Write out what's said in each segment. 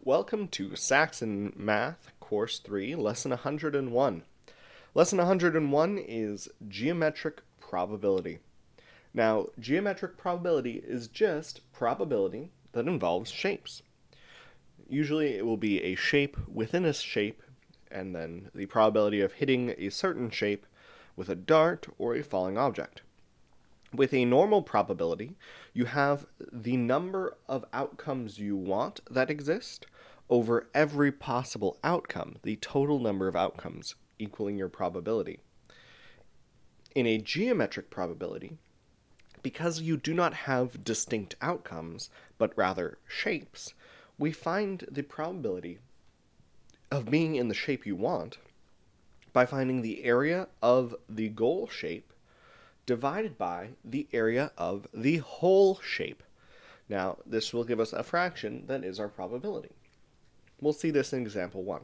Welcome to Saxon Math, Course 3, Lesson 101. Lesson 101 is geometric probability. Now, geometric probability is just probability that involves shapes. Usually it will be a shape within a shape, and then the probability of hitting a certain shape with a dart or a falling object. With a normal probability, you have the number of outcomes you want that exist over every possible outcome, the total number of outcomes equaling your probability. In a geometric probability, because you do not have distinct outcomes, but rather shapes, we find the probability of being in the shape you want by finding the area of the goal shape divided by the area of the whole shape. Now, this will give us a fraction that is our probability. We'll see this in example 1.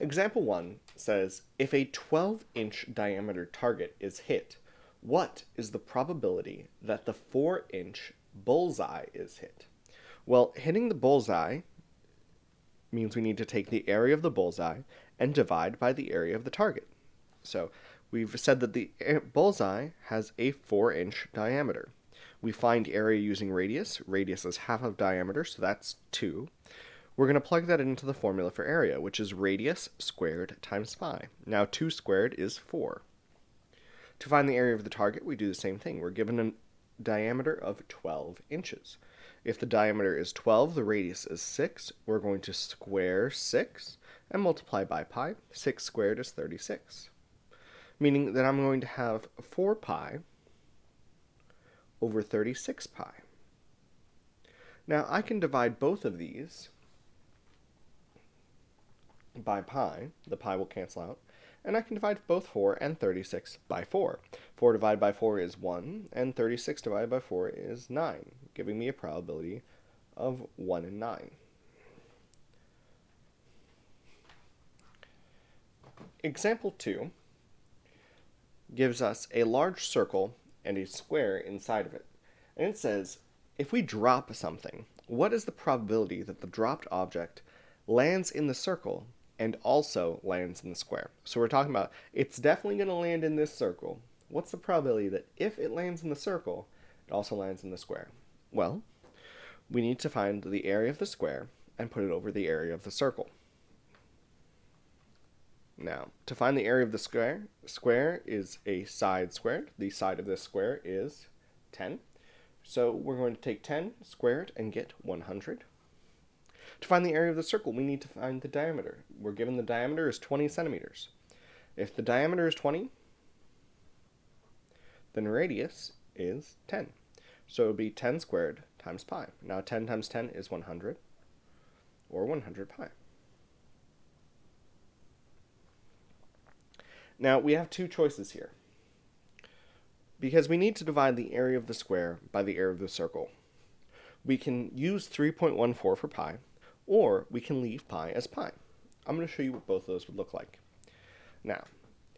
Example 1 says, if a 12-inch diameter target is hit, what is the probability that the 4-inch bullseye is hit? Well, hitting the bullseye means we need to take the area of the bullseye and divide by the area of the target. So we've said that the bullseye has a 4-inch diameter. We find area using radius. Radius is half of diameter, so that's 2. We're going to plug that into the formula for area, which is radius squared times pi. Now 2 squared is 4. To find the area of the target, we do the same thing. We're given a diameter of 12 inches. If the diameter is 12, the radius is 6. We're going to square 6 and multiply by pi. 6 squared is 36. Meaning that I'm going to have 4 pi over 36 pi. Now I can divide both of these by pi. The pi will cancel out. And I can divide both 4 and 36 by 4. 4 divided by 4 is 1, and 36 divided by 4 is 9, giving me a probability of 1 in 9. Example 2 gives us a large circle and a square inside of it. And it says, if we drop something, what is the probability that the dropped object lands in the circle and also lands in the square? So we're talking about it's definitely going to land in this circle. What's the probability that if it lands in the circle, it also lands in the square? Well, we need to find the area of the square and put it over the area of the circle. Now, to find the area of the square is a side squared. The side of this square is 10. So we're going to take 10 squared and get 100. To find the area of the circle, we need to find the diameter. We're given the diameter is 20 centimeters. If the diameter is 20, then radius is 10. So it would be 10 squared times pi. Now 10 times 10 is 100, or 100 pi. Now we have two choices here, because we need to divide the area of the square by the area of the circle. We can use 3.14 for pi, or we can leave pi as pi. I'm going to show you what both of those would look like. Now,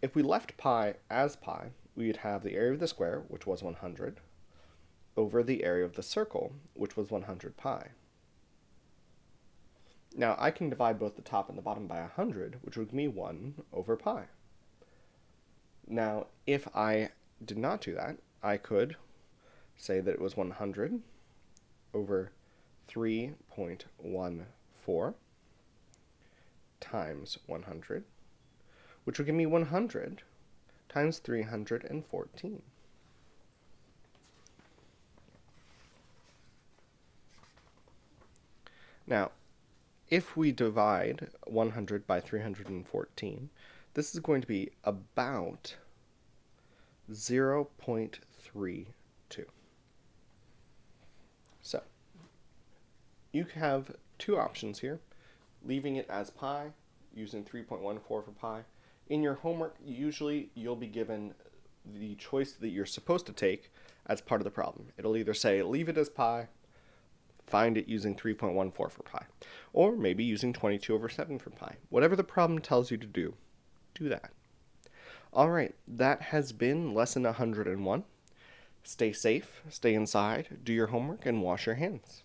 if we left pi as pi, we would have the area of the square, which was 100, over the area of the circle, which was 100 pi. Now, I can divide both the top and the bottom by 100, which would give me 1 over pi. Now, if I did not do that, I could say that it was 100 over 3.14 times 100, which would give me 100 times 314. Now, if we divide 100 by 314, this is going to be about 0.32. So, you have two options here, leaving it as pi, using 3.14 for pi. In your homework, usually you'll be given the choice that you're supposed to take as part of the problem. It'll either say leave it as pi, find it using 3.14 for pi, or maybe using 22 over 7 for pi. Whatever the problem tells you to do that. Alright, that has been lesson 101. Stay safe, stay inside, do your homework, and wash your hands.